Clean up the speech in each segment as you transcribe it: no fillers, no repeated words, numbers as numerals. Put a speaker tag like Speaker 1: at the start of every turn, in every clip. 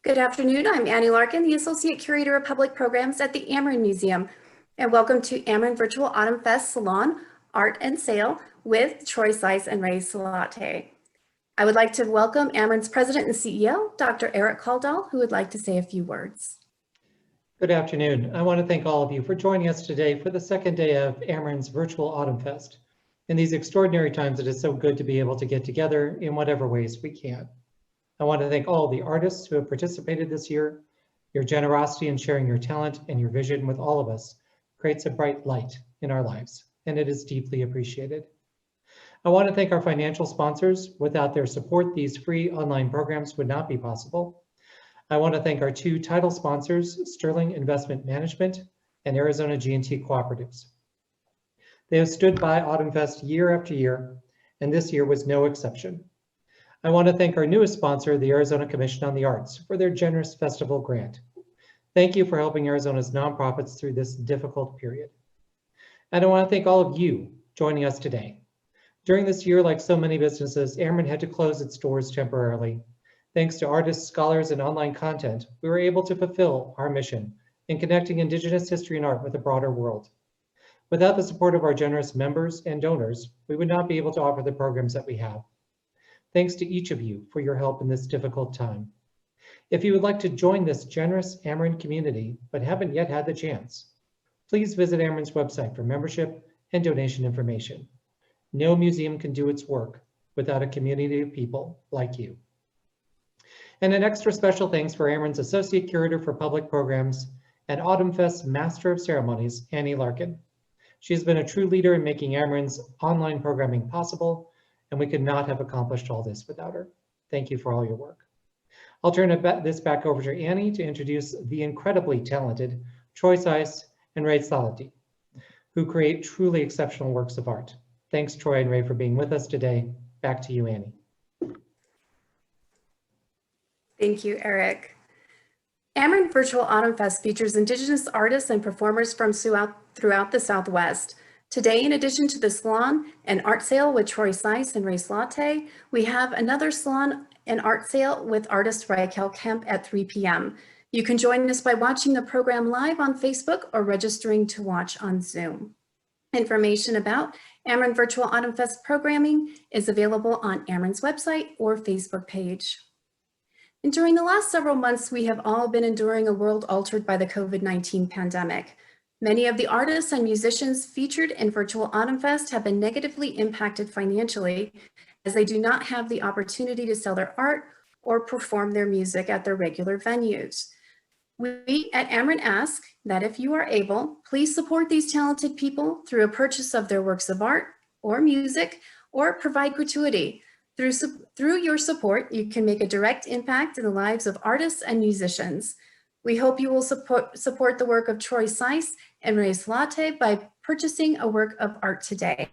Speaker 1: Good afternoon. I'm Annie Larkin, the Associate Curator of Public Programs at the Amerind Museum, and welcome to Amerind Virtual Autumn Fest Salon, Art and Sale with Troy Sice and Tsalate. I would like to welcome Amerind's President and CEO, Dr. Eric Kaldal, who would like to say a few words.
Speaker 2: Good afternoon. I want to thank all of you for joining us today for the second day of Amerind's Virtual Autumn Fest. In these extraordinary times, it is so good to be able to get together in whatever ways we can. I want to thank all the artists who have participated this year. Your generosity in sharing your talent and your vision with all of us creates a bright light in our lives, and it is deeply appreciated. I want to thank our financial sponsors. Without their support, these free online programs would not be possible. I want to thank our two title sponsors, Sterling Investment Management and Arizona G&T Cooperatives. They have stood by Autumn Fest year after year, and this year was no exception. I want to thank our newest sponsor, the Arizona Commission on the Arts, for their generous festival grant. Thank you for helping Arizona's nonprofits through this difficult period. And I want to thank all of you joining us today. During this year, like so many businesses, Amerind had to close its doors temporarily. Thanks to artists, scholars, and online content, we were able to fulfill our mission in connecting Indigenous history and art with the broader world. Without the support of our generous members and donors, we would not be able to offer the programs that we have. Thanks to each of you for your help in this difficult time. If you would like to join this generous Amerind community, but haven't yet had the chance, please visit Amerind's website for membership and donation information. No museum can do its work without a community of people like you. And an extra special thanks for Amerind's Associate Curator for Public Programs and Autumn Fest Master of Ceremonies, Annie Larkin. She has been a true leader in making Amerind's online programming possible, and we could not have accomplished all this without her. Thank you for all your work. I'll turn this back over to Annie to introduce the incredibly talented Troy Sice and Tsalate, who create truly exceptional works of art. Thanks, Troy and Ray, for being with us today. Back to you, Annie.
Speaker 1: Thank you, Eric. Amerind Virtual Autumn Fest features Indigenous artists and performers from throughout the Southwest. Today, in addition to the salon and art sale with Troy Sice and Tsalate, we have another salon and art sale with artist Raquel Kemp at 3 p.m. You can join us by watching the program live on Facebook or registering to watch on Zoom. Information about Amerind Virtual Autumn Fest programming is available on Amerind's website or Facebook page. And during the last several months, we have all been enduring a world altered by the COVID-19 pandemic. Many of the artists and musicians featured in Virtual Autumn Fest have been negatively impacted financially as they do not have the opportunity to sell their art or perform their music at their regular venues. We at Amerind ask that if you are able, please support these talented people through a purchase of their works of art or music, or provide gratuity. Through your support, you can make a direct impact in the lives of artists and musicians. We hope you will support the work of Troy Sice and Tsalate by purchasing a work of art today.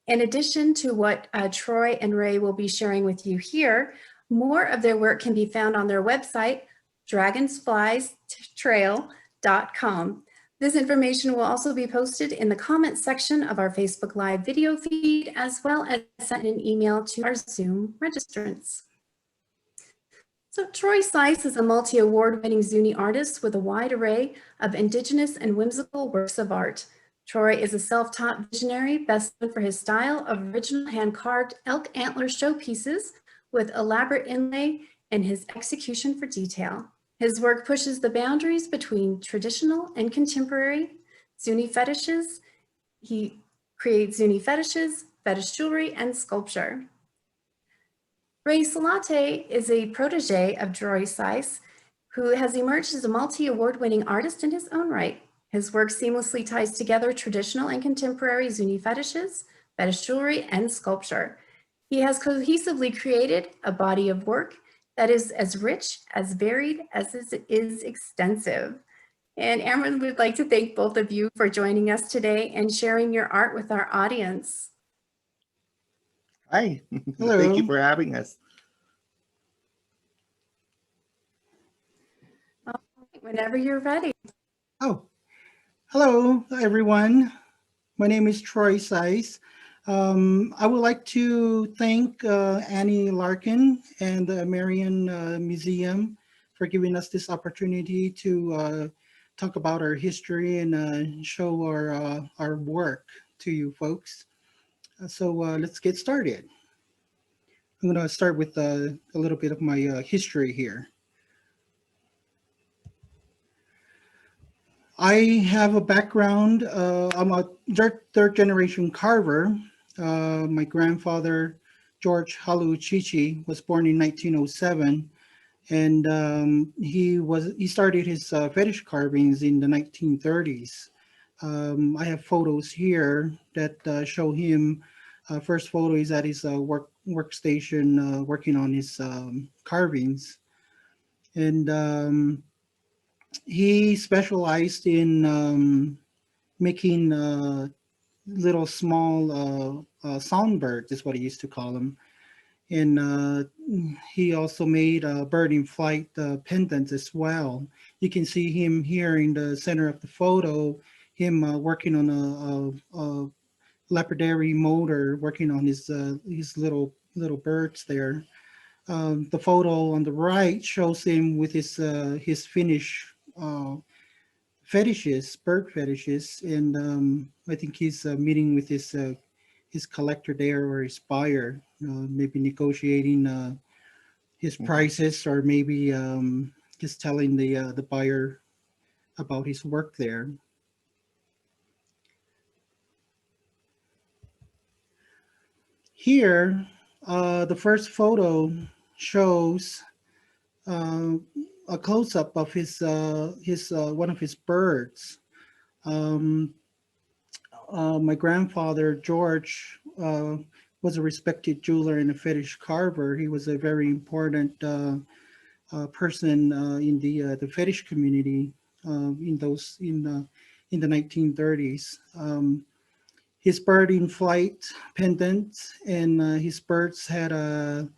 Speaker 1: In addition to what Troy and Ray will be sharing with you here, more of their work can be found on their website, dragonsfliestrail.com. This information will also be posted in the comments section of our Facebook Live video feed, as well as sent in an email to our Zoom registrants. So Troy Sice is a multi-award-winning Zuni artist with a wide array of Indigenous and whimsical works of art. Troy is a self-taught visionary, best known for his style of original hand-carved elk antler showpieces with elaborate inlay and his execution for detail. His work pushes the boundaries between traditional and contemporary Zuni fetishes. He creates Zuni fetishes, fetish jewelry, and sculpture. Tsalate is a protege of Troy Sice, who has emerged as a multi-award-winning artist in his own right. His work seamlessly ties together traditional and contemporary Zuni fetishes, fetish jewelry, and sculpture. He has cohesively created a body of work that is as rich, as varied, as it is extensive. And Amerind would like to thank both of you for joining us today and sharing your art with our audience.
Speaker 3: Hi,
Speaker 4: Hello.
Speaker 3: Thank you for having us.
Speaker 1: Whenever you're ready.
Speaker 4: Oh, hello, everyone. My name is Troy Sice. I would like to thank Annie Larkin and the Amerind Museum for giving us this opportunity to talk about our history and show our work to you folks. So let's get started. I'm going to start with a little bit of my history here. I have a background. I'm a third generation carver. My grandfather, George Hallow was born in 1907, and he started his fetish carvings in the 1930s. I have photos here that show him. First photo is at his workstation working on his carvings, and he specialized in making little small songbirds, is what he used to call them. And he also made bird in flight pendants as well. You can see him here in the center of the photo, him working on a lapidary motor, working on his little birds there. The photo on the right shows him with his Finnish fetishes, bird fetishes, and I think he's meeting with his collector there or his buyer, maybe negotiating his prices, or maybe just telling the buyer about his work there. Here, the first photo shows a close-up of his one of his birds. Um, my grandfather, George, was a respected jeweler and a fetish carver. He was a very important person in the fetish community in the 1930s. His bird in flight pendant and his birds had a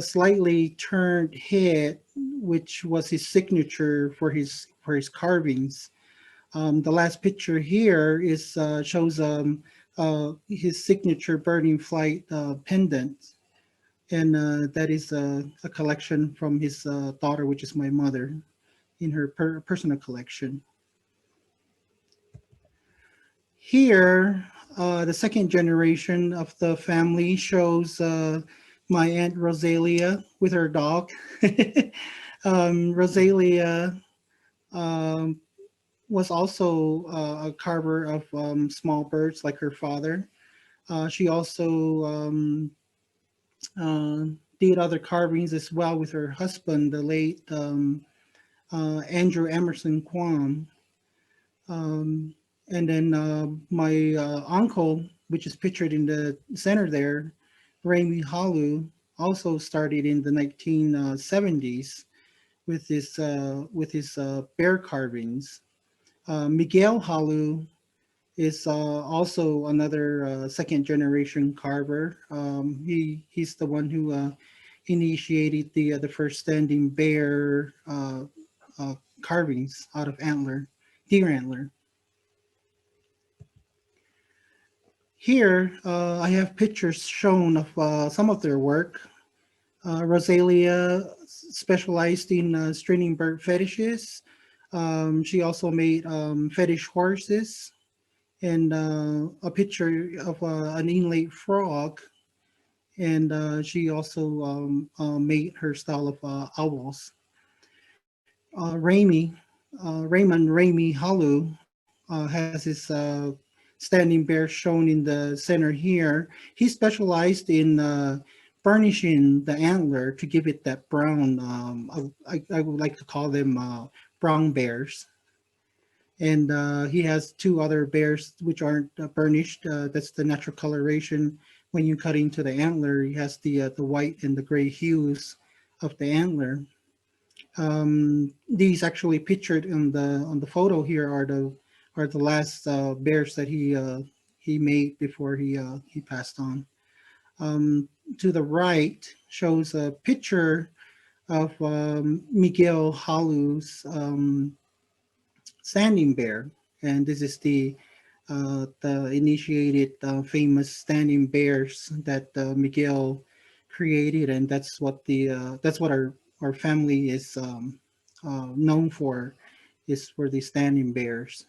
Speaker 4: slightly turned head, which was his signature for his carvings. The last picture here is shows his signature bird in flight pendant, and that is a collection from his daughter, which is my mother, in her personal collection. Here, the second generation of the family shows my Aunt Rosalia with her dog. Rosalia was also a carver of small birds like her father. She also did other carvings as well with her husband, the late Andrew Emerson Quam. And then my uncle, which is pictured in the center there, Raimi Hallow, also started in the 1970s with his bear carvings. Miguel Hallow is also another second generation carver. He's the one who initiated the first standing bear carvings out of antler, deer antler. Here, I have pictures shown of some of their work. Rosalia specialized in stringing bird fetishes. She also made fetish horses, and a picture of an inlay frog. And she also made her style of owls. Raymond Ramey Hallow has his standing bear shown in the center here. He specialized in burnishing the antler to give it that brown. I would like to call them brown bears. And he has two other bears which aren't burnished. That's the natural coloration. When you cut into the antler, he has the white and the gray hues of the antler. These actually pictured on the photo here are the last bears that he made before he passed on. To the right shows a picture of Miguel Hallow's standing bear, and this is the initiated famous standing bears that Miguel created, and that's what our family is known for is for the standing bears.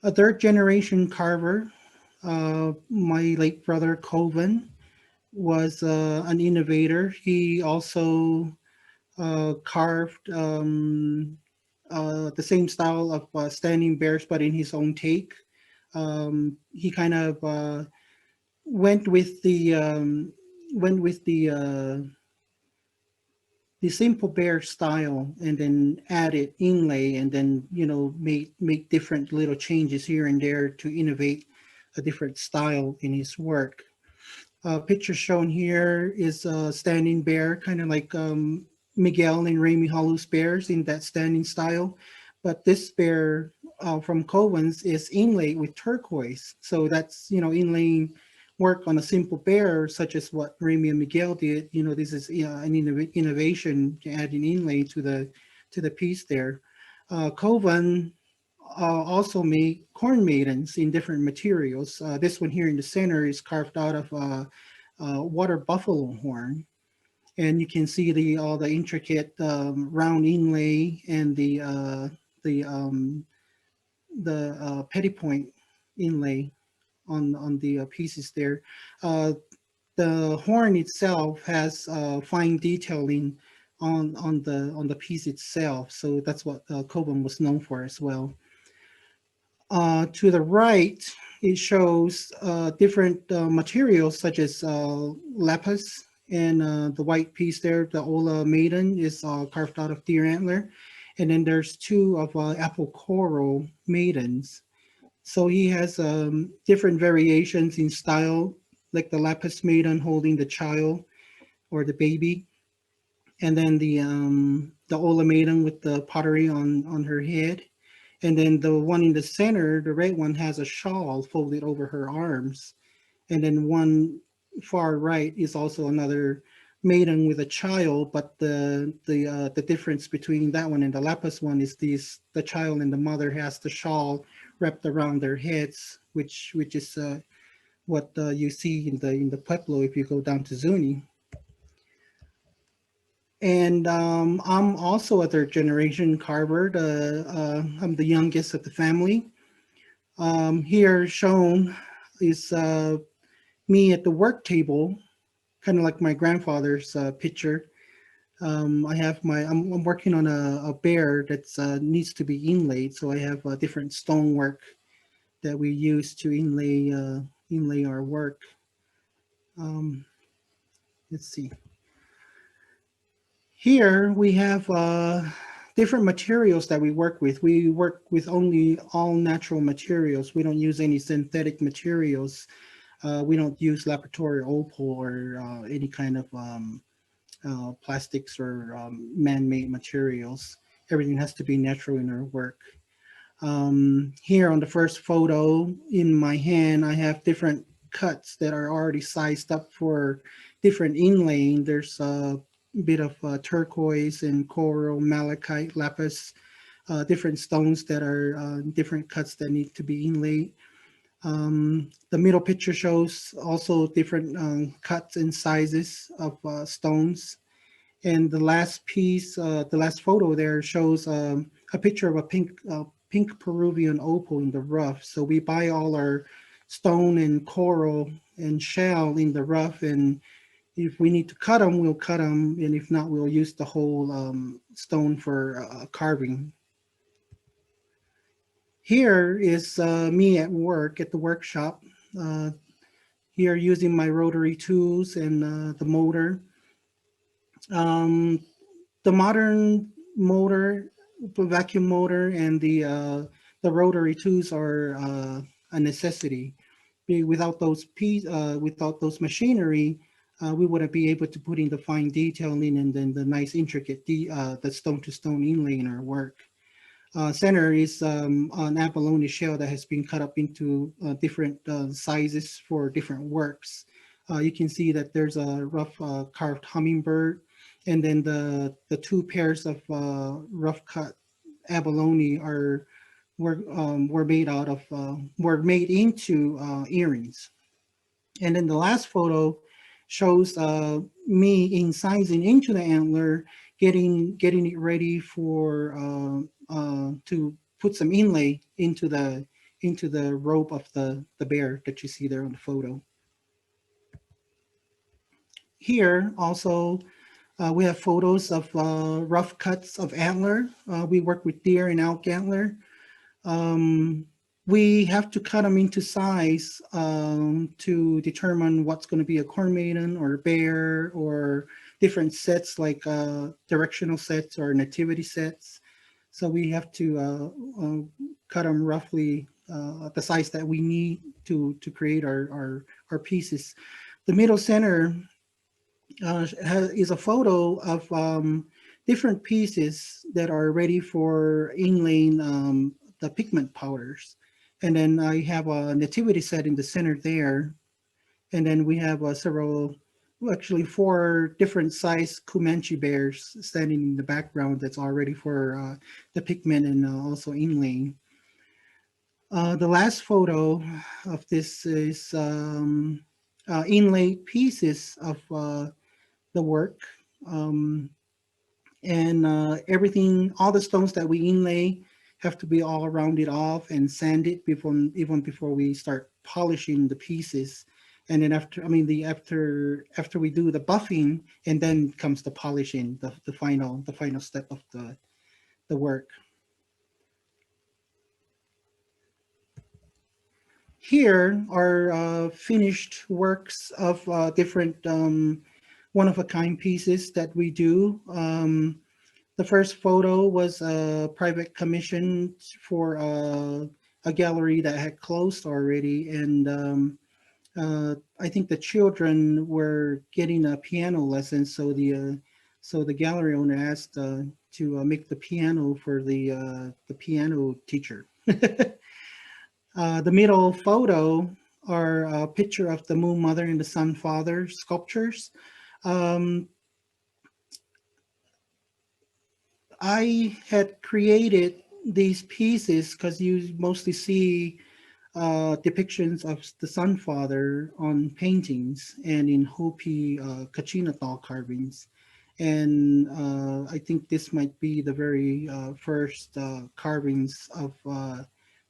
Speaker 4: A third generation carver, my late brother Coven, was an innovator. He also carved the same style of standing bears, but in his own take. He kind of went with the simple bear style, and then added inlay, and then make different little changes here and there to innovate a different style in his work. Picture shown here is a standing bear, kind of like Miguel and Remy Hollow's bears in that standing style. But this bear from Coven's is inlaid with turquoise. So that's, inlaying work on a simple bear, such as what Remy and Miguel did. This is an innovation, adding inlay to the piece there. Coven also made corn maidens in different materials. This one here in the center is carved out of water buffalo horn, and you can see all the intricate round inlay and the petty point inlay on the pieces there. The horn itself has fine detailing on the piece itself, so that's what Coben was known for as well. To the right, it shows different materials such as lapis, and the white piece there, the Ola Maiden, is carved out of deer antler. And then there's two of apple coral maidens. So he has different variations in style, like the lapis maiden holding the child or the baby, and then the Ola maiden with the pottery on her head. And then the one in the center, the red one, has a shawl folded over her arms. And then one far right is also another maiden with a child, but the difference between that one and the lapis one is the child and the mother has the shawl wrapped around their heads, which is what you see in the Pueblo if you go down to Zuni. And I'm also a third generation carver. I'm the youngest of the family. Here shown is me at the work table, kind of like my grandfather's picture. I'm working on a bear that needs to be inlaid, so I have different stonework that we use to inlay our work. Let's see. Here we have different materials that we work with. We work with only all natural materials. We don't use any synthetic materials. We don't use laboratory opal or any kind of plastics or man-made materials. Everything has to be natural in our work. Here on the first photo in my hand, I have different cuts that are already sized up for different inlaying. There's a bit of turquoise and coral, malachite, lapis, different stones that are different cuts that need to be inlaid. The middle picture shows also different cuts and sizes of stones. And the last piece, the last photo there shows a picture of a pink Peruvian opal in the rough. So we buy all our stone and coral and shell in the rough, and if we need to cut them, we'll cut them, and if not, we'll use the whole stone for carving. Here is me at work at the workshop. Here using my rotary tools and the motor. The modern motor, the vacuum motor, and the rotary tools are a necessity. Without those machinery, we wouldn't be able to put in the fine detailing and then the nice intricate the stone-to-stone inlay in our work. Center is an abalone shell that has been cut up into different sizes for different works. You can see that there's a rough carved hummingbird, and then the two pairs of rough cut abalone were made into earrings. And then the last photo shows me incising into the antler, getting it ready for to put some inlay into the robe of the bear that you see there on the photo. Here also we have photos of rough cuts of antler. We work with deer and elk antler. We have to cut them into size to determine what's going to be a corn maiden or a bear, or different sets like directional sets or nativity sets. So we have to cut them roughly at the size that we need to create our pieces. The middle center is a photo of different pieces that are ready for inlaying the pigment powders. And then I have a nativity set in the center there. And then we have several, well, actually 4 different size Comanche bears standing in the background that's all ready for the pigment and also inlaying. The last photo of this is inlay pieces of the work. And everything, all the stones that we inlay have to be all rounded off and sanded even before we start polishing the pieces. And then after we do the buffing, and then comes the polishing, the final step of the work. Here are finished works of different one-of-a-kind pieces that we do. The first photo was a private commission for a gallery that had closed already, and I think the children were getting a piano lesson, so the gallery owner asked to make the piano for the piano teacher. The middle photo are a picture of the Moon Mother and the Sun Father sculptures. I had created these pieces because you mostly see depictions of the Sun Father on paintings and in Hopi Kachinatl carvings. And I think this might be the very first carvings of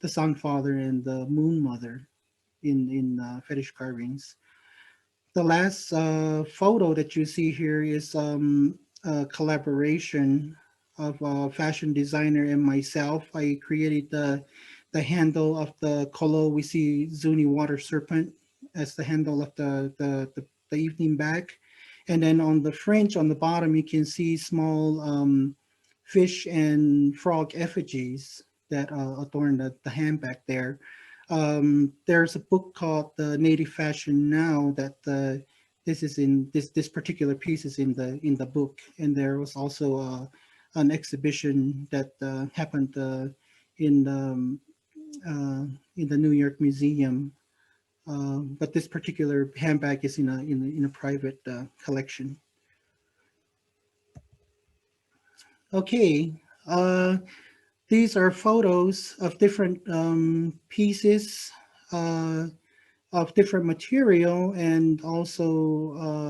Speaker 4: the Sun Father and the Moon Mother in fetish carvings. The last photo that you see here is a collaboration of a fashion designer and myself. I created the handle of the kolo. We see Zuni water serpent as the handle of the evening bag. And then on the fringe on the bottom, you can see small fish and frog effigies that adorn the handbag there. There's a book called The Native Fashion Now that this particular piece is in the book, and there was also an exhibition that happened in the New York Museum. But this particular handbag is in a private collection. Okay, these are photos of different pieces of different material, and also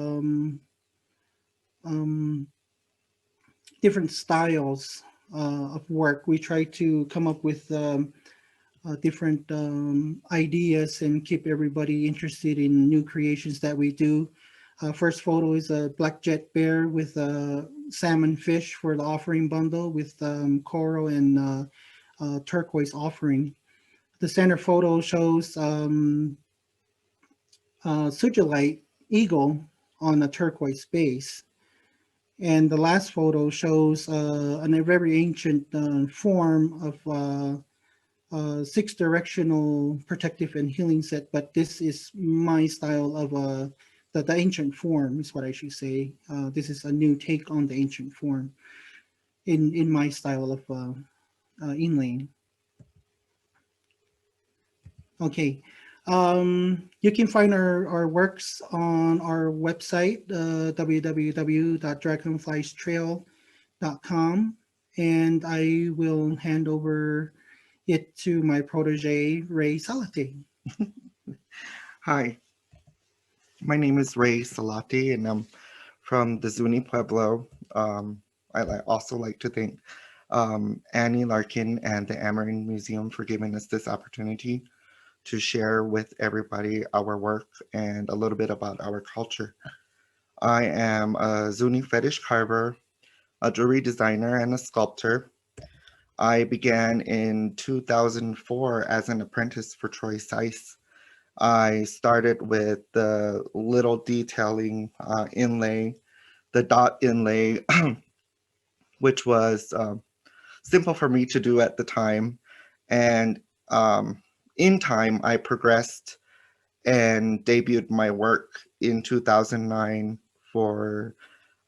Speaker 4: different styles of work. We try to come up with different ideas and keep everybody interested in new creations that we do. First photo is a black jet bear with salmon fish for the offering bundle with coral and turquoise offering. The center photo shows Tsalate eagle on a turquoise base. And the last photo shows a very ancient form of 6 directional protective and healing set, but this is my style of the ancient form is what I should say. This is a new take on the ancient form in my style of inlaying. Okay, you can find our works on our website, www.dragonfliestrail.com, and I will hand over it to my protege, Ray Tsalate.
Speaker 3: Hi, my name is Ray Tsalate, and I'm from the Zuni Pueblo. Also like to thank Annie Larkin and the Amerind Museum for giving us this opportunity to share with everybody our work and a little bit about our culture. I am a Zuni fetish carver, a jewelry designer, and a sculptor. I began in 2004 as an apprentice for Troy Sice. I started with the little detailing inlay, the dot inlay, which was simple for me to do at the time. And in time, I progressed and debuted my work in 2009 for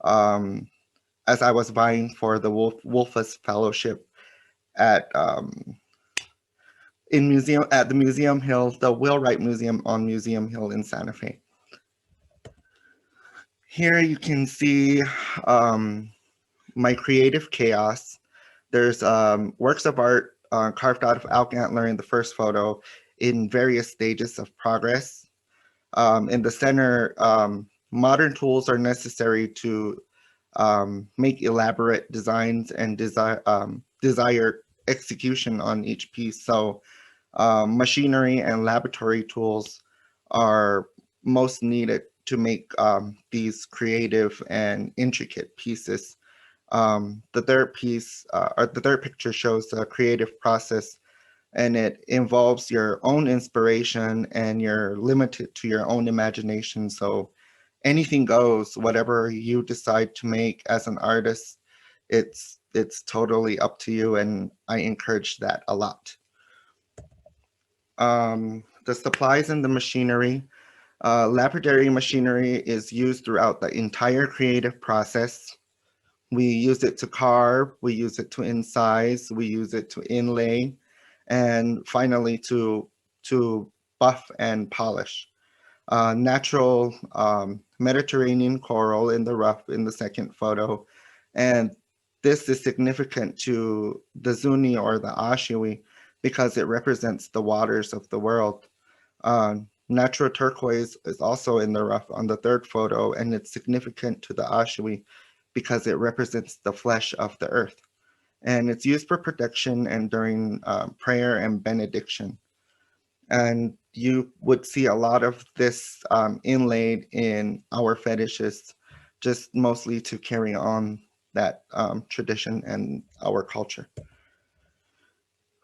Speaker 3: as I was vying for the Wolfus Fellowship at the Museum Hill, the Wheelwright Museum on Museum Hill in Santa Fe. Here you can see my creative chaos. There's works of art carved out of elk antler in the first photo in various stages of progress. In the center, modern tools are necessary to make elaborate designs and desired execution on each piece. So machinery and laboratory tools are most needed to make these creative and intricate pieces. The third piece, or the third picture shows a creative process, and it involves your own inspiration and you're limited to your own imagination. So anything goes, whatever you decide to make as an artist, it's totally up to you, and I encourage that a lot. The supplies and the machinery. Lapidary machinery is used throughout the entire creative process. We use it to carve, we use it to incise, we use it to inlay, and finally to buff and polish. Natural Mediterranean coral in the rough in the second photo. And this is significant to the Zuni or the Ashiwi because it represents the waters of the world. Natural turquoise is also in the rough on the third photo, and it's significant to the Ashiwi because it represents the flesh of the earth. And it's used for protection and during prayer and benediction. And you would see a lot of this inlaid in our fetishes, just mostly to carry on that tradition and our culture.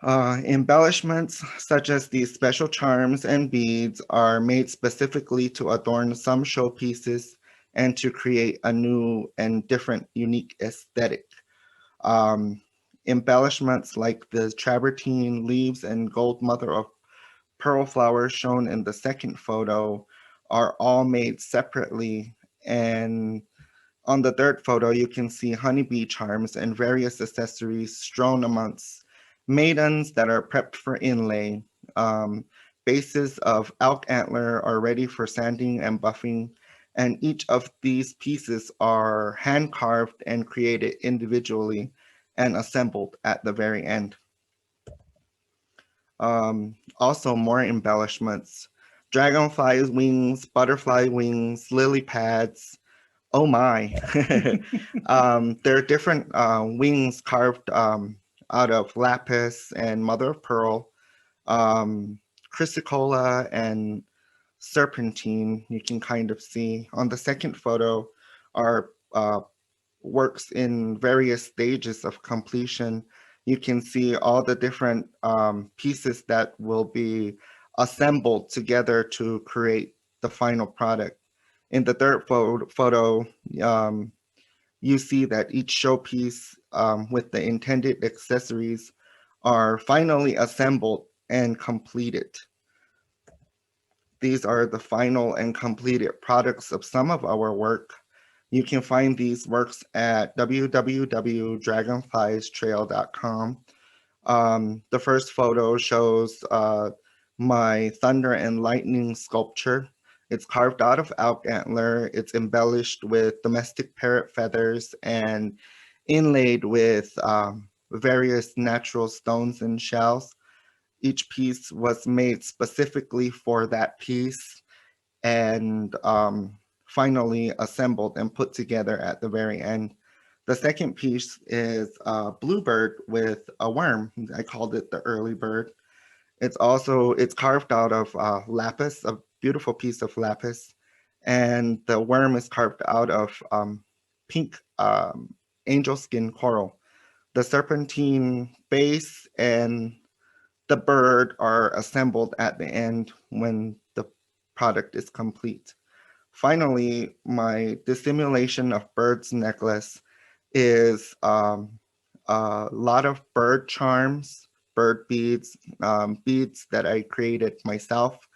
Speaker 3: Embellishments such as these special charms and beads are made specifically to adorn some showpieces and to create a new and different, unique aesthetic. Embellishments like the travertine leaves and gold mother of pearl flowers shown in the second photo are all made separately. And on the third photo, you can see honeybee charms and various accessories strewn amongst maidens that are prepped for inlay. Bases of elk antler are ready for sanding and buffing, and each of these pieces are hand carved and created individually and assembled at the very end. Also more embellishments, dragonfly wings, butterfly wings, lily pads. Oh my. There are different wings carved out of lapis and mother of pearl, chrysocolla and serpentine. You can kind of see on the second photo are works in various stages of completion. You can see all the different pieces that will be assembled together to create the final product. In the third photo, you see that each showpiece with the intended accessories are finally assembled and completed. These are the final and completed products of some of our work. You can find these works at www.dragonfliestrail.com. The first photo shows my thunder and lightning sculpture. It's carved out of elk antler. It's embellished with domestic parrot feathers and inlaid with various natural stones and shells. Each piece was made specifically for that piece and finally assembled and put together at the very end. The second piece is a bluebird with a worm. I called it the early bird. It's carved out of lapis, a beautiful piece of lapis. And the worm is carved out of pink angel skin coral. The serpentine base and the bird are assembled at the end when the product is complete. Finally, my dissimulation of birds necklace is a lot of bird charms, bird beads, beads that I created myself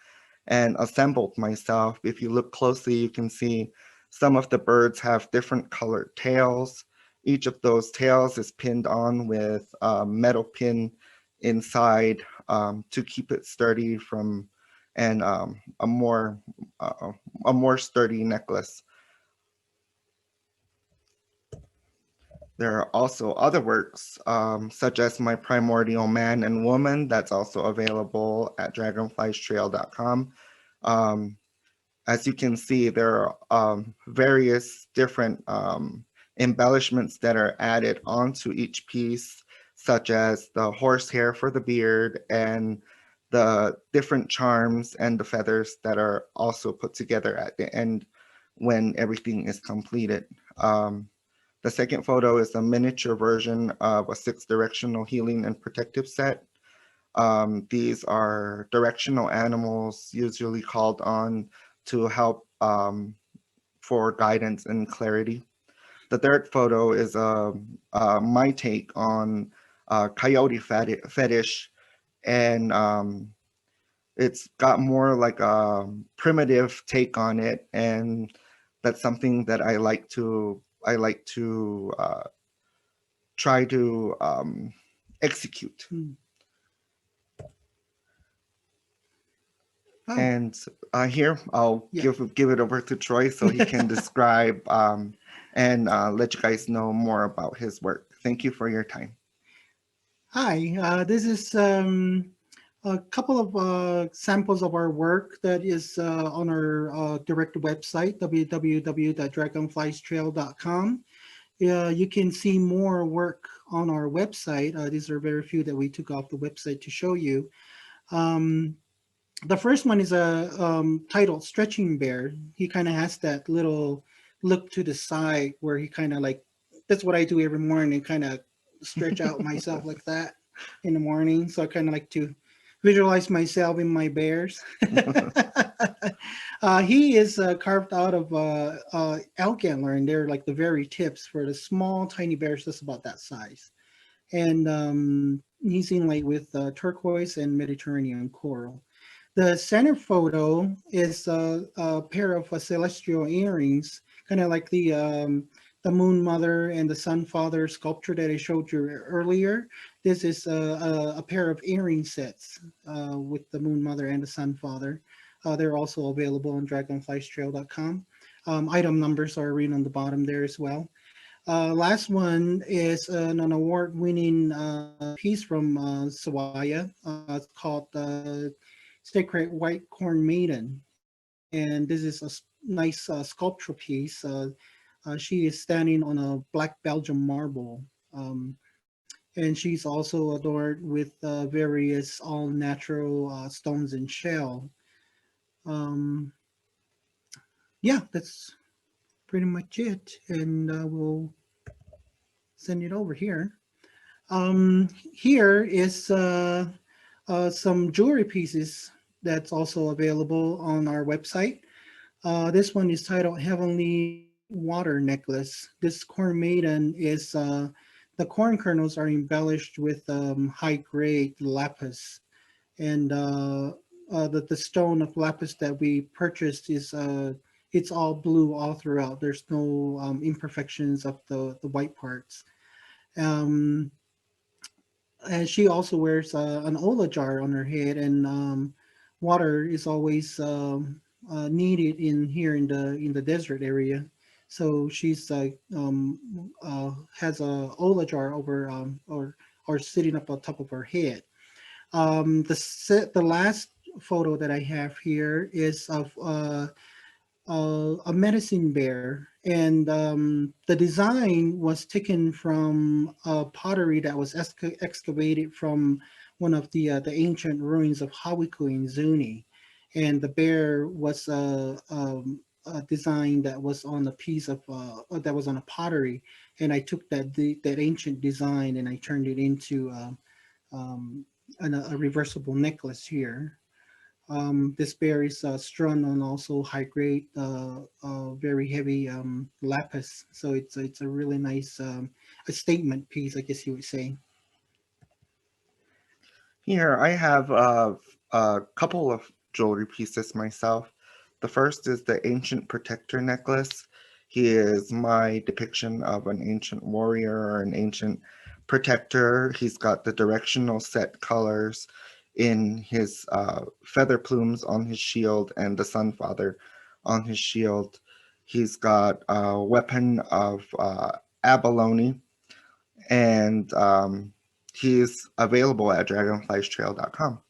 Speaker 3: and assembled myself. If you look closely, you can see some of the birds have different colored tails. Each of those tails is pinned on with a metal pin inside to keep it sturdy from and a more sturdy necklace. There are also other works, such as my primordial man and woman, that's also available at dragonfliestrail.com. As you can see, there are various different embellishments that are added onto each piece, such as the horsehair for the beard and the different charms and the feathers that are also put together at the end when everything is completed. The second photo is a miniature version of a 6-directional healing and protective set. These are directional animals usually called on to help for guidance and clarity. The third photo is my take on coyote fetish, and it's got more like a primitive take on it, and that's something that I like to try to execute.
Speaker 4: Oh,
Speaker 3: And here I'll
Speaker 4: Yeah.
Speaker 3: give it over to Troy so he can describe and let you guys know more about his work. Thank you for your time.
Speaker 4: Hi, this is a couple of samples of our work that is on our direct website, www.dragonfliestrail.com. You can see more work on our website. These are very few that we took off the website to show you. The first one is titled Stretching Bear. He kind of has that little look to the side where he kind of like, that's what I do every morning, kind of stretch out myself like that in the morning. So I kind of like to visualize myself in my bears. He is carved out of elk antler, and they're like the very tips for the small, tiny bears that's about that size. And he's inlaid with turquoise and Mediterranean coral. The center photo is a pair of celestial earrings, kind of like the Moon Mother and the Sun Father sculpture that I showed you earlier. This is a pair of earring sets with the Moon Mother and the Sun Father. They're also available on dragonfliestrail.com. Item numbers are written on the bottom there as well. Last one is an award-winning piece from Sawaya. It's called Sacred White Corn Maiden. And this is a nice sculptural piece. She is standing on a black Belgian marble. And she's also adorned with various all-natural stones and shell. Yeah, that's pretty much it. And we'll send it over here. Here is some jewelry pieces that's also available on our website. This one is titled Heavenly Water Necklace. This corn maiden is, the corn kernels are embellished with high-grade lapis. And the stone of lapis that we purchased is, it's all blue all throughout. There's no imperfections of the white parts. And she also wears an ola jar on her head, and water is always needed in here in the desert area. So she's has a ola jar over or sitting up on top of her head. The last photo that I have here is of a medicine bear, and the design was taken from a pottery that was excavated from one of the ancient ruins of Hawiku in Zuni, and the bear was a design that was on a piece of that was on a pottery, and I took that ancient design and I turned it into um, a reversible necklace here. This bear is strung on also high grade, very heavy lapis. So it's a really nice a statement piece, I guess you would say.
Speaker 3: Here, I have a couple of jewelry pieces myself. The first is the Ancient Protector necklace. He is my depiction of an ancient warrior or an ancient protector. He's got the directional set colors in his feather plumes on his shield and the Sunfather on his shield. He's got a weapon of abalone, and he's available at dragonfliestrail.com.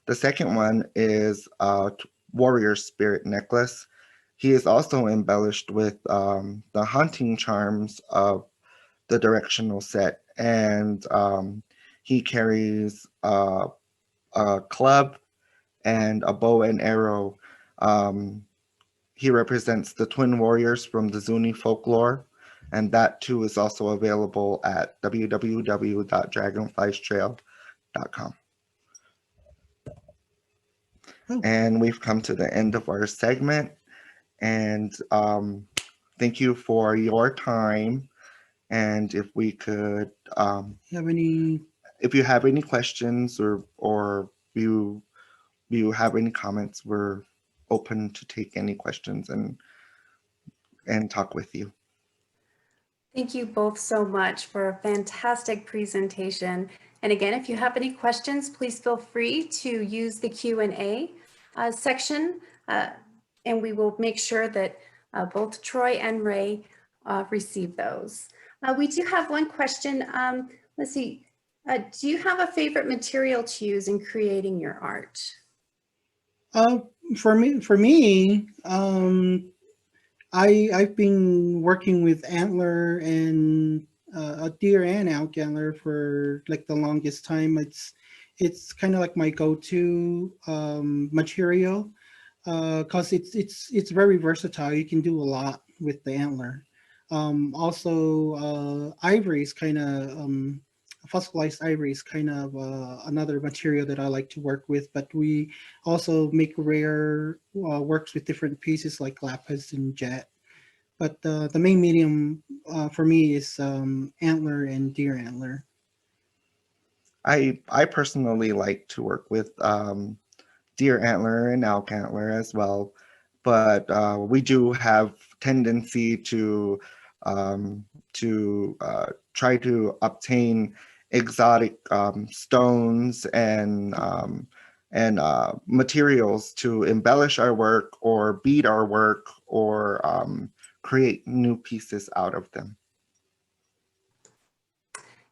Speaker 3: The second one is a warrior spirit necklace. He is also embellished with the hunting charms of the directional set, and he carries a club and a bow and arrow. Um, he represents the twin warriors from the Zuni folklore, and that too is also available at www.dragonfliestrail.com.
Speaker 4: Oh,
Speaker 3: And we've come to the end of our segment, and thank you for your time. And if we could,
Speaker 4: you have any?
Speaker 3: if you have any questions or you have any comments, we're open to take any questions and talk with you.
Speaker 1: Thank you both so much for a fantastic presentation. And again, if you have any questions, please feel free to use the Q&A section, and we will make sure that both Troy and Ray receive those. We do have one question. Let's see. Do you have a favorite material to use in creating your art?
Speaker 4: For me, I've been working with antler and a deer and elk antler for like the longest time. It's kind of like my go-to material because it's very versatile. You can do a lot with the antler. Also, ivory is kind of fossilized ivory is kind of another material that I like to work with. But we also make rare works with different pieces like lapis and jet. But the main medium for me is antler and deer antler.
Speaker 3: I personally like to work with deer antler and elk antler as well, but we do have tendency to try to obtain exotic stones and materials to embellish our work or bead our work or create new pieces out of them.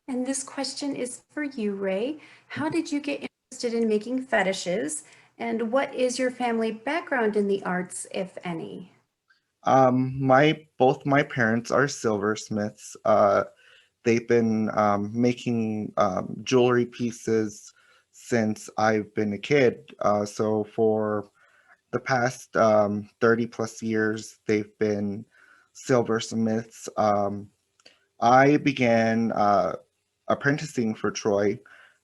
Speaker 1: And this question is for you, Ray. How did you get interested in making fetishes? And what is your family background in the arts, if any?
Speaker 3: Both my parents are silversmiths. They've been making jewelry pieces since I've been a kid. So for the past 30 plus years, they've been silversmiths. I began apprenticing for Troy,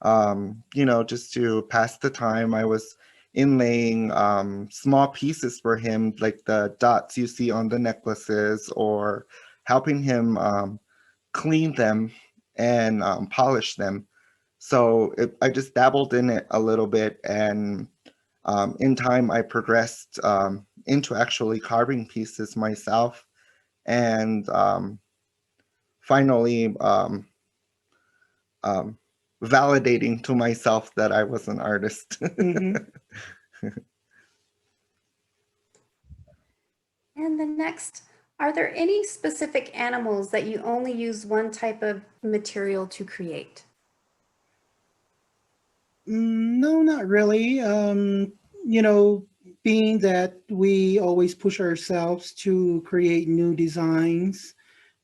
Speaker 3: just to pass the time. I was inlaying small pieces for him, like the dots you see on the necklaces, or helping him clean them and polish them. So I just dabbled in it a little bit, and in time I progressed into actually carving pieces myself, and finally validating to myself that I was an artist.
Speaker 4: Mhm.
Speaker 1: And the next, are there any specific animals that you only use one type of material to create?
Speaker 4: No, not really. You know, being that we always push ourselves to create new designs,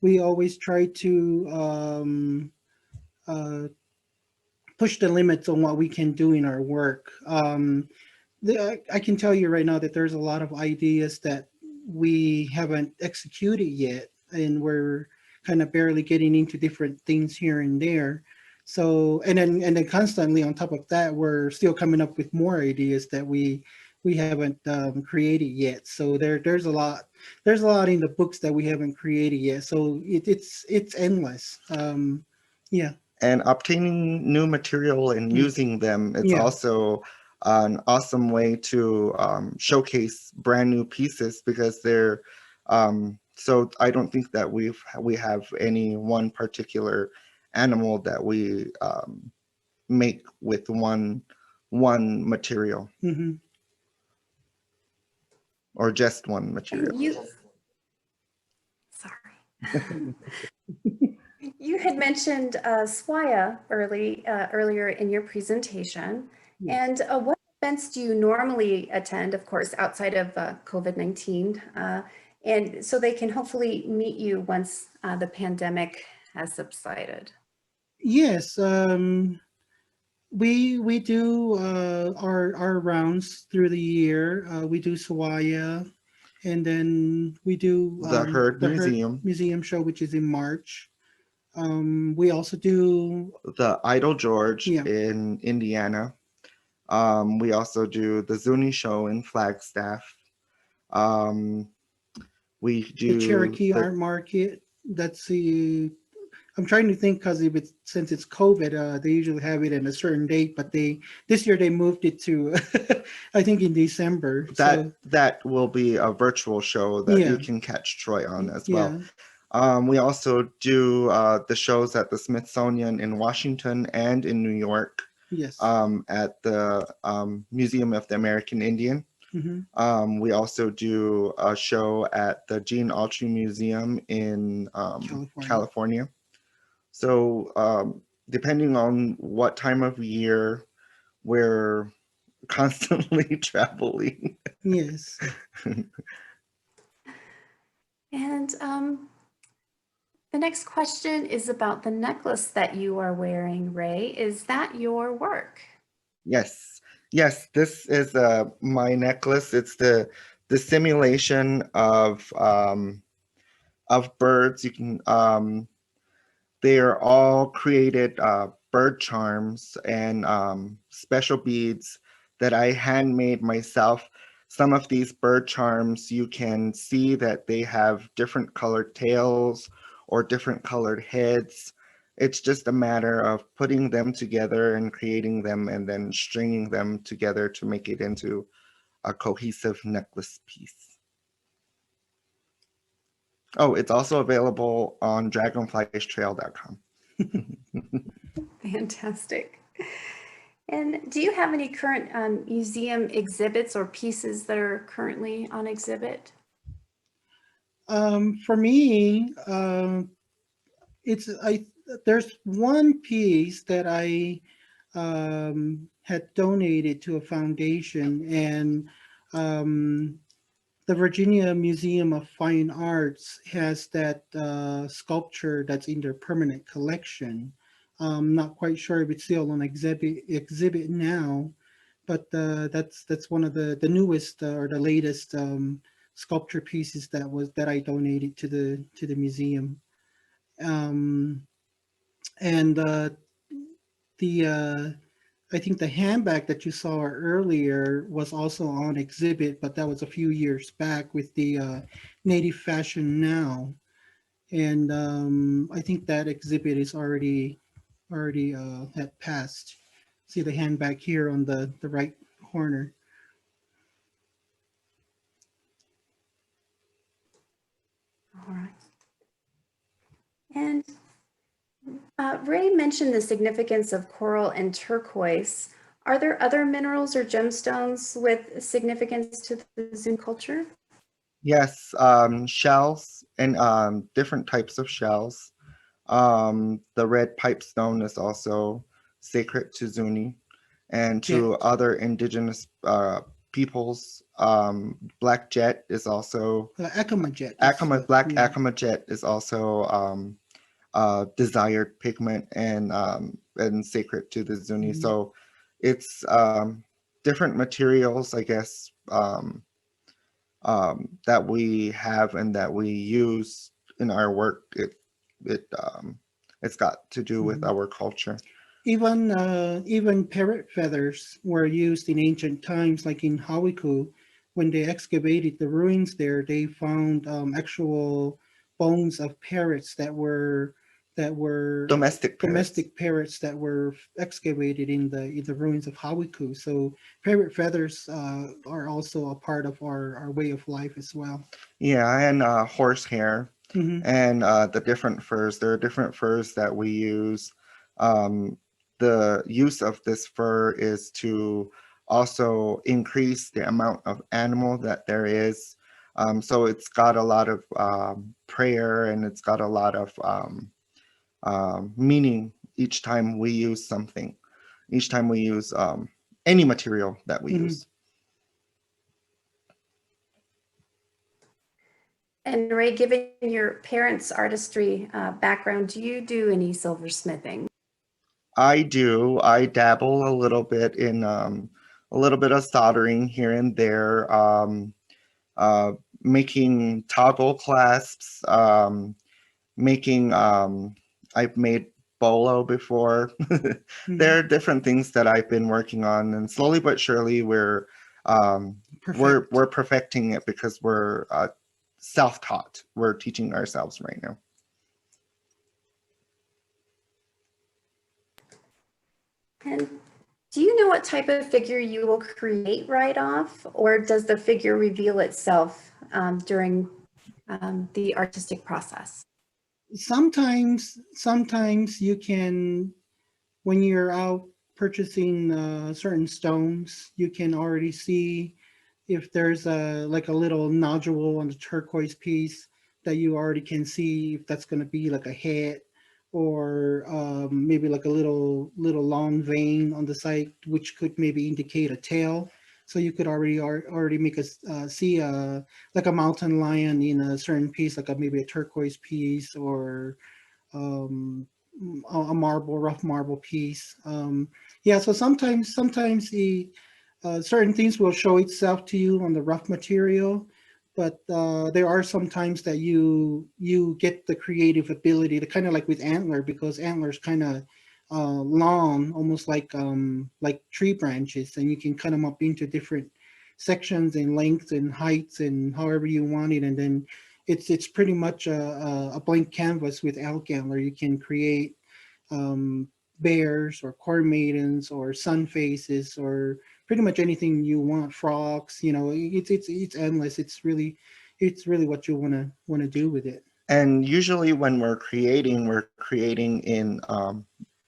Speaker 4: we always try to uh, push the limits on what we can do in our work. I can tell you right now that there's a lot of ideas that we haven't executed yet, and we're kind of barely getting into different things here and there. So, and then constantly on top of that, we're still coming up with more ideas that we haven't created yet. So there's a lot in the books that we haven't created yet. So it's endless. Yeah,
Speaker 3: And obtaining new material and using them, it's
Speaker 4: yeah.
Speaker 3: also an awesome way to showcase brand new pieces because they're so I don't think that we have any one particular animal that we make with one material
Speaker 4: Hmm.
Speaker 3: or just one material.
Speaker 1: And sorry. You had mentioned SWAIA earlier in your presentation.
Speaker 4: Yes.
Speaker 1: And what events do you normally attend, of course, outside of COVID-19? And so they can hopefully meet you once the pandemic has subsided.
Speaker 4: Yes, we do our rounds through the year. We do Sawaya, and then we do
Speaker 3: The Herd
Speaker 4: the Herd
Speaker 3: Museum,
Speaker 4: Museum show, which is in March. We also do,
Speaker 3: the Idol George
Speaker 4: yeah,
Speaker 3: in Indiana. We also do the Zuni show in Flagstaff. Um, we
Speaker 4: the
Speaker 3: do
Speaker 4: Cherokee
Speaker 3: the
Speaker 4: Art Market. That's the I'm trying to think because if it's since it's COVID, they usually have it in a certain date, but this year they moved it to I think in December. So
Speaker 3: that will be a virtual show that you
Speaker 4: yeah,
Speaker 3: can catch Troy on as well.
Speaker 4: yeah,
Speaker 3: We also do the shows at the Smithsonian in Washington and in New York
Speaker 4: yes.
Speaker 3: at the Museum of the American Indian.
Speaker 4: Hmm.
Speaker 3: We also do a show at the Gene Autry Museum in California. So depending on what time of year, we're constantly traveling.
Speaker 4: Yes.
Speaker 1: And the next question is about the necklace that you are wearing, Ray. Is that your work?
Speaker 3: Yes, yes. This is my necklace. It's the simulation of birds. You can they are all created bird charms and special beads that I handmade myself. Some of these bird charms, you can see that they have different colored tails or different colored heads. It's just a matter of putting them together and creating them and then stringing them together to make it into a cohesive necklace piece. Oh, it's also available on dragonflystrail.com.
Speaker 1: Fantastic. And do you have any current museum exhibits or pieces that are currently on exhibit?
Speaker 4: For me, it's there's one piece that I had donated to a foundation, and the Virginia Museum of Fine Arts has that sculpture that's in their permanent collection. Not quite sure if it's still on exhibit now, but that's one of the newest or the latest sculpture pieces that I donated to the museum. Um, and the I think the handbag that you saw earlier was also on exhibit, but that was a few years back with the Native Fashion Now, and I think that exhibit is already had passed. See the handbag here on the right corner.
Speaker 1: All right. And Ray mentioned the significance of coral and turquoise. Are there other minerals or gemstones with significance to the Zuni culture?
Speaker 3: Yes, shells and different types of shells. The red pipestone is also sacred to Zuni and
Speaker 4: Yeah.
Speaker 3: to other indigenous peoples. Black jet is also
Speaker 4: Acoma jet. is,
Speaker 3: black
Speaker 4: yeah.
Speaker 3: Acoma jet is also desired pigment and sacred to the Zuni.
Speaker 4: Mhm.
Speaker 3: So it's different materials, I guess, that we have and that we use in our work. It's got to do with
Speaker 4: Mhm.
Speaker 3: our culture.
Speaker 4: Even parrot feathers were used in ancient times, like in Hawiku. When they excavated the ruins there, they found actual bones of parrots that were
Speaker 3: Domestic parrots.
Speaker 4: domestic parrots that were excavated in the ruins of Hawiku. So parrot feathers are also a part of our way of life as well.
Speaker 3: Yeah, and horsehair
Speaker 4: Hmm.
Speaker 3: and the different furs. There are different furs that we use. Um, the use of this fur is to also increase the amount of animal that there is. So it's got a lot of prayer, and it's got a lot of meaning each time we use something, each time we use any material that we
Speaker 4: Hmm.
Speaker 3: use.
Speaker 1: And Ray, given your parents' artistry background, do you do any silversmithing?
Speaker 3: I do. I dabble a little bit in a little bit of soldering here and there, uh, making toggle clasps, making, I've made bolo before.
Speaker 4: Hmm.
Speaker 3: There are different things that I've been working on, and slowly but surely um,
Speaker 4: Perfect.
Speaker 3: we're perfecting it because we're self-taught. We're teaching ourselves right now.
Speaker 1: And do you know what type of figure you will create right off, or does the figure reveal itself during the artistic process?
Speaker 4: Sometimes you can, when you're out purchasing certain stones, you can already see if there's a little nodule on the turquoise piece that you already can see if that's going to be like a head, or maybe like a little long vein on the side, which could maybe indicate a tail. So you could already make us see like a mountain lion in a certain piece, like maybe a turquoise piece, or um, a rough marble piece. Yeah, so sometimes the certain things will show itself to you on the rough material, but there are some times that you get the creative ability to kind of like with Antler, because Antler's kind of long, almost like tree branches, and you can cut them up into different sections and lengths and heights and however you want it, and then it's pretty much a blank canvas with elk antler. You can create um, bears or corn maidens or sun faces or pretty much anything you want. Frogs, it's endless. It's really what you want to do with it.
Speaker 3: And usually when we're creating in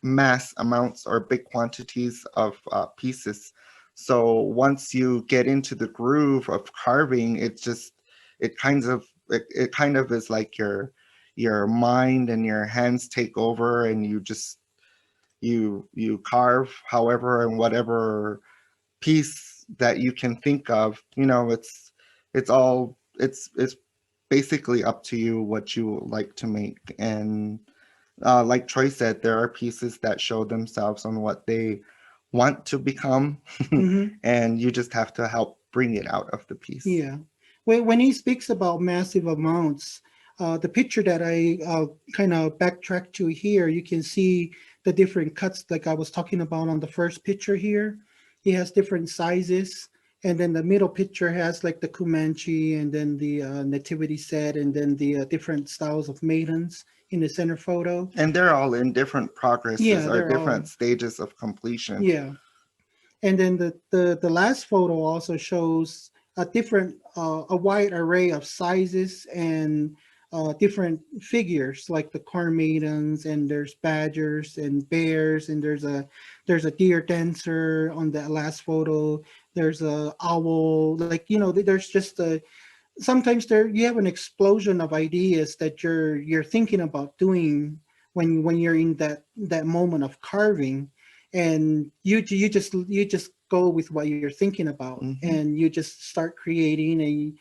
Speaker 3: mass amounts or big quantities of pieces. So once you get into the groove of carving, it kind of is like your mind and your hands take over, and you carve however and whatever piece that you can think of. It's basically up to you what you like to make. And like Troy said, there are pieces that show themselves on what they want to become,
Speaker 4: Hmm.
Speaker 3: and you just have to help bring it out of the piece.
Speaker 4: Yeah. When he speaks about massive amounts, the picture that I kind of backtrack to here, you can see the different cuts, like I was talking about on the first picture here. He has different sizes. And then the middle picture has like the Comanche, and then the nativity set, and then the different styles of maidens in the center photo.
Speaker 3: And they're all in different progresses
Speaker 4: Yeah,
Speaker 3: or
Speaker 4: they're all,
Speaker 3: different stages of completion.
Speaker 4: yeah. And then the last photo also shows a wide array of sizes and different figures, like the corn maidens, and there's badgers and bears, and there's a deer dancer on that last photo. There's a owl, like there's just sometimes there you have an explosion of ideas that you're thinking about doing when you're in that moment of carving, and you just go with what you're thinking about, and you just start creating, and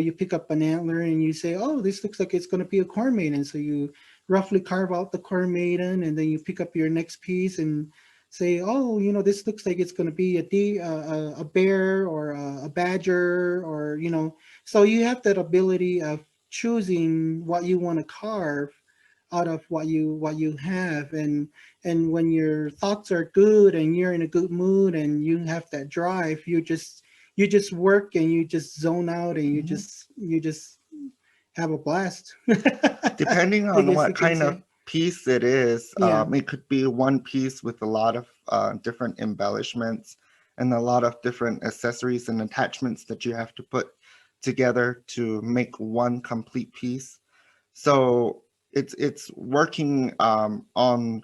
Speaker 4: you pick up an antler and you say, oh, this looks like it's going to be a corn maiden. So you roughly carve out the corn maiden, and then you pick up your next piece and say, oh, this looks like it's going to be a bear or a badger, or so you have that ability of choosing what you want to carve out of what you have. And when your thoughts are good and you're in a good mood and you have that drive, you just work and you just zone out, and you just have a blast.
Speaker 3: Depending
Speaker 4: I
Speaker 3: on
Speaker 4: guess
Speaker 3: what
Speaker 4: you can
Speaker 3: kind of
Speaker 4: say.
Speaker 3: piece it is,
Speaker 4: Yeah.
Speaker 3: it could be one piece with a lot of different embellishments and a lot of different accessories and attachments that you have to put together to make one complete piece. So it's working on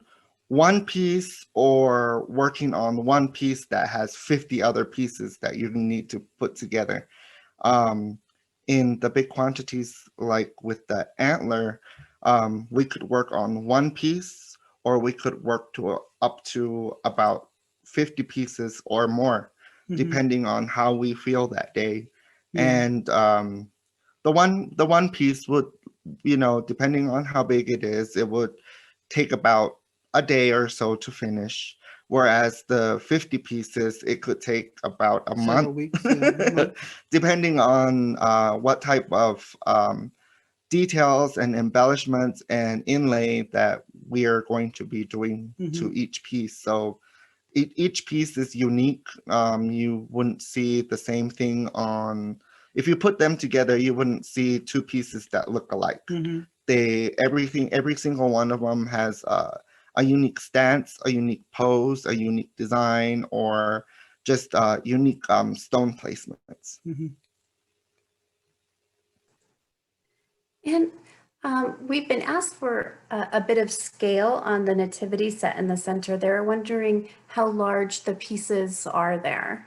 Speaker 3: one piece, or working on one piece that has 50 other pieces that you need to put together. Um, in the big quantities, like with the antler, we could work on one piece, or we could work up to about 50 pieces or more, depending on how we feel that day.
Speaker 4: Yeah.
Speaker 3: And the one piece would, depending on how big it is, it would take about a day or so to finish. Whereas the 50 pieces, it could take about a
Speaker 4: Several
Speaker 3: month,
Speaker 4: weeks. Yeah. Month.
Speaker 3: depending on what type of details and embellishments and inlay that we are going to be doing to each piece. So each piece is unique. You wouldn't see the same thing if you put them together, you wouldn't see two pieces that look alike. Every single one of them has a unique stance, a unique pose, a unique design, or just unique stone placements.
Speaker 1: And we've been asked for a bit of scale on the nativity set in the center. They're wondering how large the pieces are there.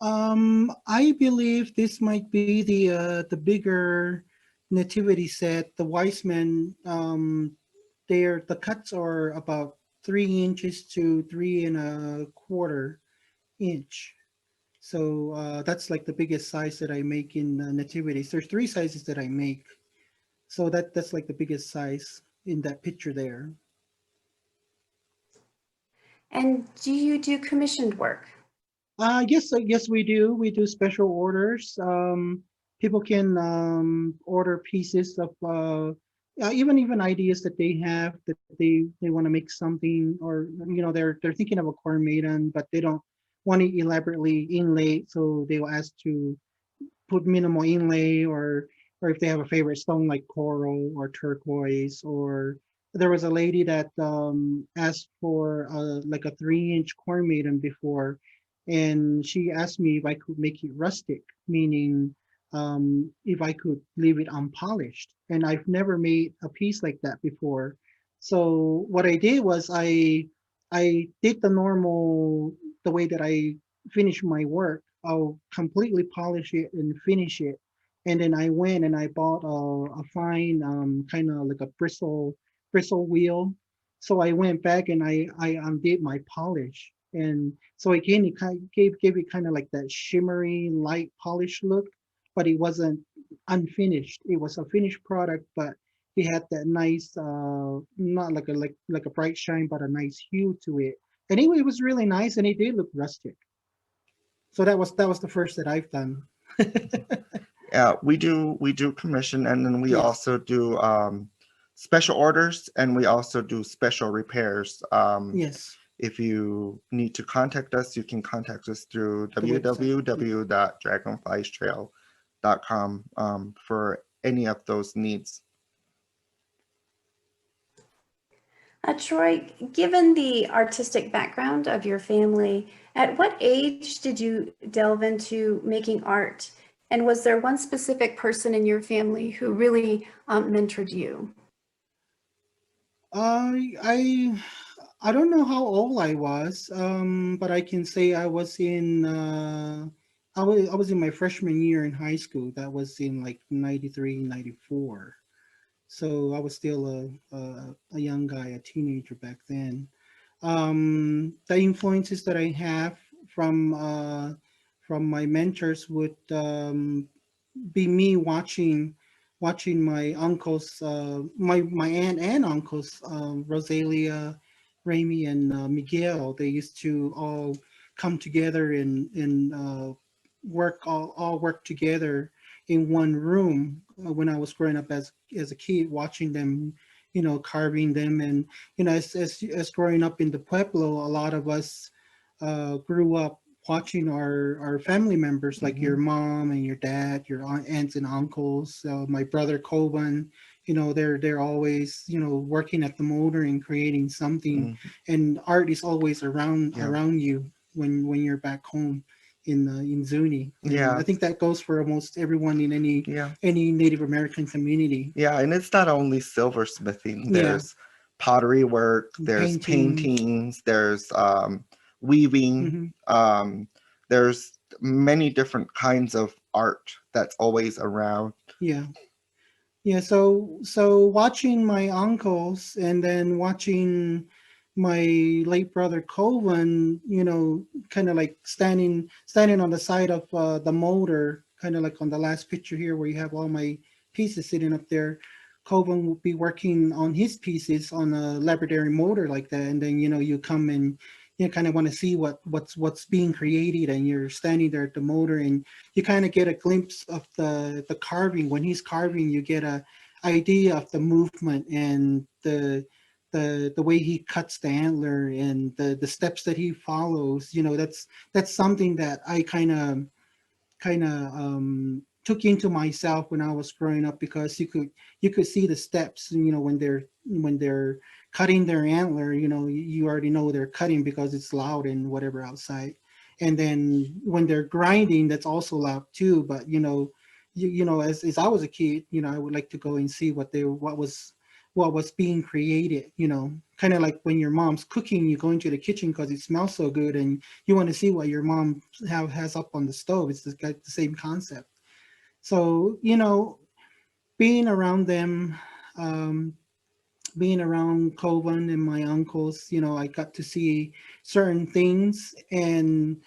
Speaker 4: I believe this might be the bigger nativity set. The wise men, the cuts are about 3 inches to 3.25 inch. So that's like the biggest size that I make in nativities. There's 3 sizes that I make. So that's like the biggest size in that picture there.
Speaker 1: And do you do commissioned work?
Speaker 4: Yes, we do. We do special orders. People can order pieces of even ideas that they have, that they want to make something, or they're thinking of a corn maiden, but they don't want it elaborately inlaid, so they will ask to put minimal inlay, or if they have a favorite stone like coral or turquoise. Or there was a lady that asked for like a 3 inch corn maiden before, and she asked me if I could make it rustic, meaning if I could leave it unpolished. And I've never made a piece like that before. So what I did was I did the way that I finish my work. I'll completely polish it and finish it. And then I went and I bought a fine kind of like a bristle wheel. So I went back and I undid my polish. And so again, it kind of gave it kind of like that shimmery light polish look, but it wasn't unfinished. It was a finished product, but it had that nice not like a bright shine, but a nice hue to it. And anyway, it was really nice, and it did look rustic. So that was the first that I've done.
Speaker 3: Yeah, we do commission, and then we
Speaker 4: Yes.
Speaker 3: also do special orders, and we also do special repairs.
Speaker 4: Yes.
Speaker 3: If you need to contact us, you can contact us through
Speaker 4: The website.
Speaker 3: www.dragonfliestrail.com for any of those needs.
Speaker 1: Troy, given the artistic background of your family, at what age did you delve into making art? And was there one specific person in your family who really mentored you?
Speaker 4: I don't know how old I was, but I can say I was in my freshman year in high school. That was in like 93, 94. So I was still a young guy, a teenager back then. The influences that I have from my mentors would be me watching my uncles, my aunt and uncles, Rosalia, Remy, and Miguel. They used to all come together and work all work together in one room when I was growing up as a kid, watching them, carving them. And as growing up in the pueblo, a lot of us grew up watching our family members, like your mom and your dad, your aunts and uncles, my brother Coban. They're always working at the motor and creating something, and art is always around you when you're back home in Zuni. And
Speaker 3: Yeah.
Speaker 4: I think that goes for almost everyone in
Speaker 3: Yeah.
Speaker 4: any Native American community.
Speaker 3: Yeah, and it's not only silversmithing.
Speaker 4: Yeah.
Speaker 3: There's pottery work, there's
Speaker 4: Painting.
Speaker 3: paintings, there's weaving. There's many different kinds of art that's always around.
Speaker 4: Yeah. Yeah, so watching my uncles and then watching my late brother Coven, kind of like standing on the side of the motor, kind of like on the last picture here where you have all my pieces sitting up there. Coven will be working on his pieces on a lapidary motor like that, and then you come and kind of want to see what's being created, and you're standing there at the motor, and you kind of get a glimpse of the carving. When he's carving, you get a idea of the movement and the way he cuts the antler and the steps that he follows. That's something that I kind of took into myself when I was growing up, because you could see the steps, when they're cutting their antler. You already know they're cutting because it's loud and whatever outside. And then when they're grinding, that's also loud too. But as I was a kid, I would like to go and see what was being created. Kind of like when your mom's cooking, you go into the kitchen because it smells so good, and you want to see what your mom has up on the stove. It's got the same concept. So being around them, being around Coven and my uncles, I got to see certain things. And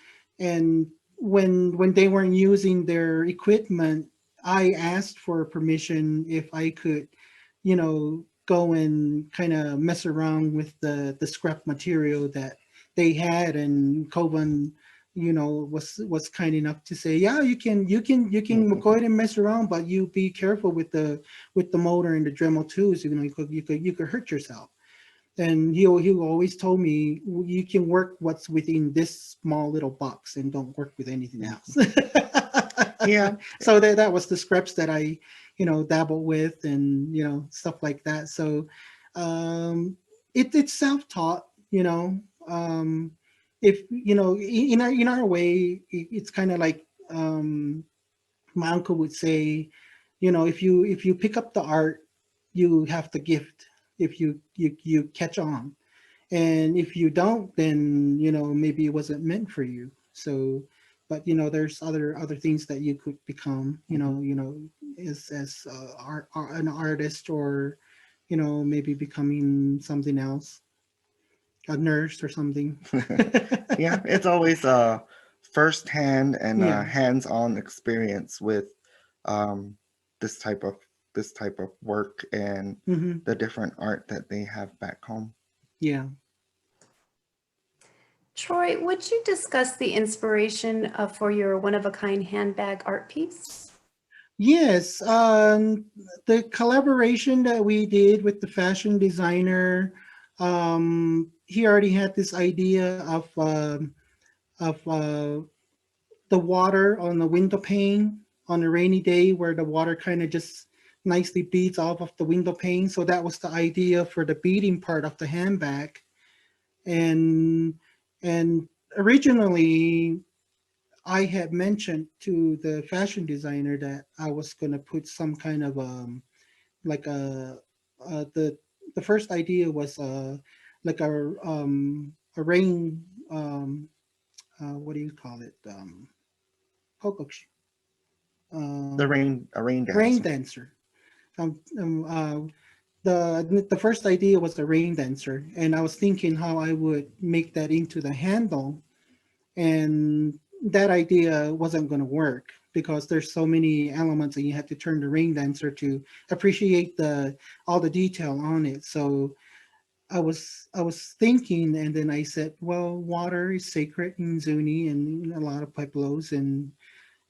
Speaker 4: when they weren't using their equipment, I asked for permission if I could, go and kind of mess around with the scrap material that they had. And Coven, was kind enough to say, yeah, you can go ahead and mess around, but you be careful with the motor and the Dremel tools. You could hurt yourself. And he always told me, you can work what's within this small little box and don't work with anything else.
Speaker 3: Yeah.
Speaker 4: So that was the scraps that I dabbled with, and stuff like that. So it's self-taught. If in our way, it's kind of like, my uncle would say, if you pick up the art, you have the gift. If you catch on, and if you don't, then maybe it wasn't meant for you. So, but there's other things that you could become. As an artist, or maybe becoming something else, a nurse or something.
Speaker 3: Yeah, it's always a firsthand and
Speaker 4: Yeah.
Speaker 3: hands-on experience with this type of work and
Speaker 4: Hmm.
Speaker 3: the different art that they have back home.
Speaker 4: Yeah.
Speaker 1: Troy, would you discuss the inspiration for your one-of-a-kind handbag art piece?
Speaker 4: Yes, the collaboration that we did with the fashion designer, he already had this idea of the water on the window pane on a rainy day, where the water kind of just nicely beads off of the window pane. So that was the idea for the beading part of the handbag. And and originally, I had mentioned to the fashion designer that I was gonna put some kind of like the first idea was like a rain, what do you call it, kokokshi,
Speaker 3: A rain
Speaker 4: rain
Speaker 3: dancer.
Speaker 4: dancer. Um, um, uh, the first idea was the rain dancer, and I was thinking how I would make that into the handle. and that idea wasn't going to work because there's so many elements and you have to turn the ring dancer to appreciate the all the detail on it. So I was thinking, and then I said, well, water is sacred in Zuni and in a lot of pueblos, and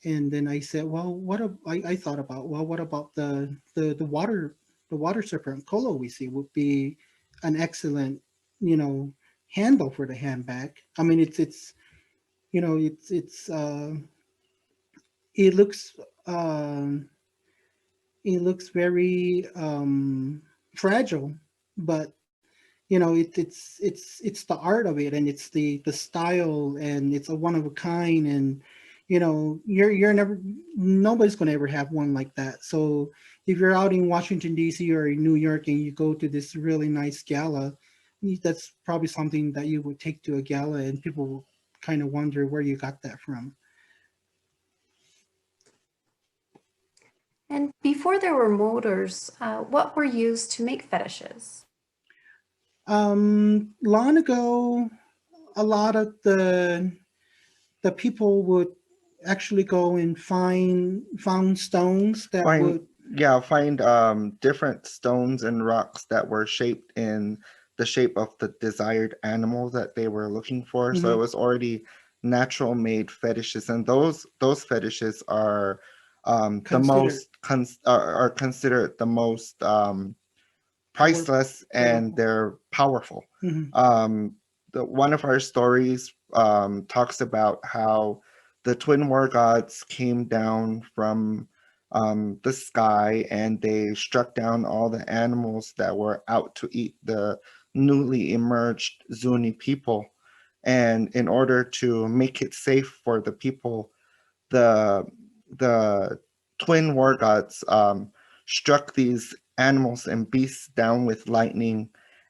Speaker 4: then I said, well, I thought about, well, what about the water serpent Kolo we see would be an excellent, you know, handle for the handbag. I mean, it's you know, it looks um it looks very fragile, but you know, it's the art of it, and it's the style, and it's a one of a kind, and you know, you're never nobody's gonna ever have one like that. So if you're out in Washington D.C. or in New York and you go to this really nice gala, that's probably something that you would take to a gala, and people will kind of wonder where you got that from.
Speaker 1: And before there were motors, what were used to make fetishes?
Speaker 4: Long ago, a lot of the people would actually go and found stones that
Speaker 3: Find
Speaker 4: would.
Speaker 3: yeah, find different stones and rocks that were shaped in the shape of the desired animal that they were looking for. So it
Speaker 4: Mhm.
Speaker 3: was already natural made fetishes, and those fetishes are the
Speaker 4: Considered
Speaker 3: most are considered the most
Speaker 4: power
Speaker 3: priceless, and
Speaker 4: powerful.
Speaker 3: they're powerful.
Speaker 4: Mhm.
Speaker 3: Um, one of our stories talks about how the twin war gods came down from the sky, and they struck down all the animals that were out to eat the newly emerged Zuni people. And in order to make it safe for the people, the the twin war gods struck these animals and beasts down with lightning,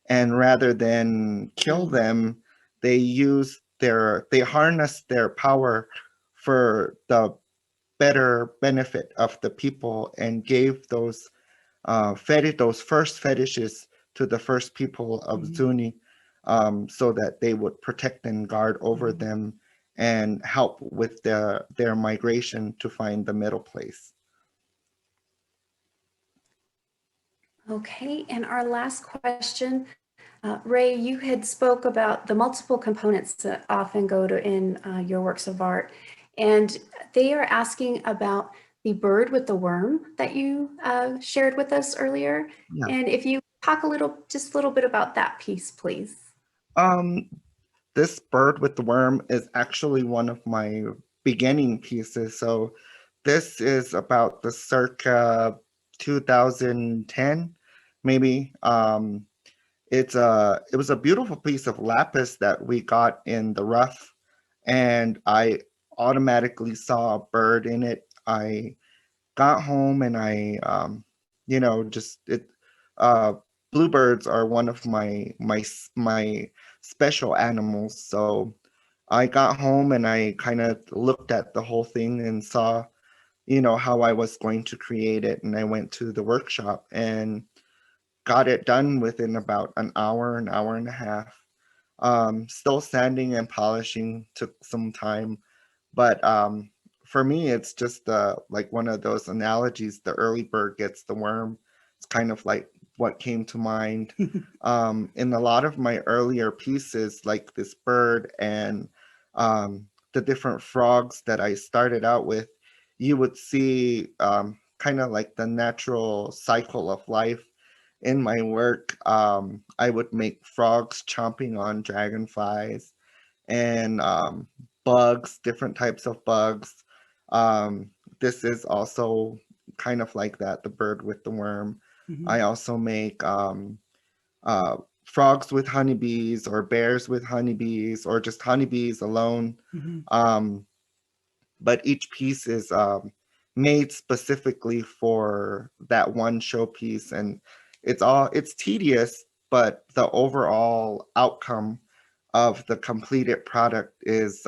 Speaker 3: and rather than kill
Speaker 4: Kill.
Speaker 3: them, they harnessed their power for the better benefit of the people, and gave those first fetishes to the first people of
Speaker 4: Mhm.
Speaker 3: Zuni, so that they would protect and guard over
Speaker 4: Mhm.
Speaker 3: them and help with their migration to find the middle place.
Speaker 1: Okay, and our last question, Ray, you had spoke about the multiple components that often go to in your works of art, and they are asking about the bird with the worm that you shared with us earlier.
Speaker 3: Yeah.
Speaker 1: And if you talk just a little bit about that piece, please.
Speaker 3: Um, this bird with the worm is actually one of my beginning pieces. So this is about the circa 2010, maybe. It was a beautiful piece of lapis that we got in the rough, and I automatically saw a bird in it. I got home, and just it. Uh, Bluebirds are one of my special animals. So I got home, and I kind of looked at the whole thing and saw, how I was going to create it, and I went to the workshop and got it done within about an hour and a half. Still sanding and polishing took some time, but for me, it's just like one of those analogies. The early bird gets the worm. It's kind of like what came to mind. In a lot of my earlier pieces, like this bird and the different frogs that I started out with, you would see kind of like the natural cycle of life in my work. I would make frogs chomping on dragonflies, and bugs, different types of bugs. Um, this is also kind of like that, the bird with the worm.
Speaker 4: Mhm.
Speaker 3: I also make uh, frogs with honeybees, or bears with honeybees, or just honeybees alone.
Speaker 4: Mhm.
Speaker 3: Um, but each piece is made specifically for that one showpiece, and it's tedious, but the overall outcome of the completed product is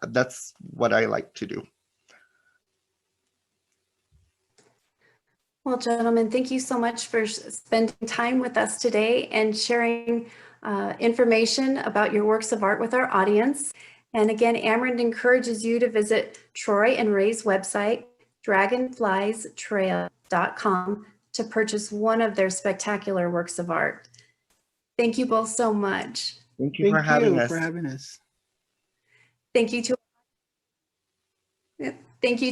Speaker 3: that's what I like to do.
Speaker 1: Well, gentlemen, thank you so much for spending time with us today and sharing information about your works of art with our audience. And again, Amerind encourages you to visit Troy and Ray's website, dragonfliestrail.com, to purchase one of their spectacular works of art. Thank you both so much.
Speaker 3: Thank you for
Speaker 4: Thank
Speaker 3: having
Speaker 4: you
Speaker 3: us.
Speaker 4: for having us.
Speaker 1: Thank you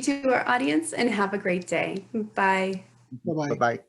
Speaker 1: to our audience and have a great day. Bye.
Speaker 4: Bye-bye.
Speaker 3: Bye-bye.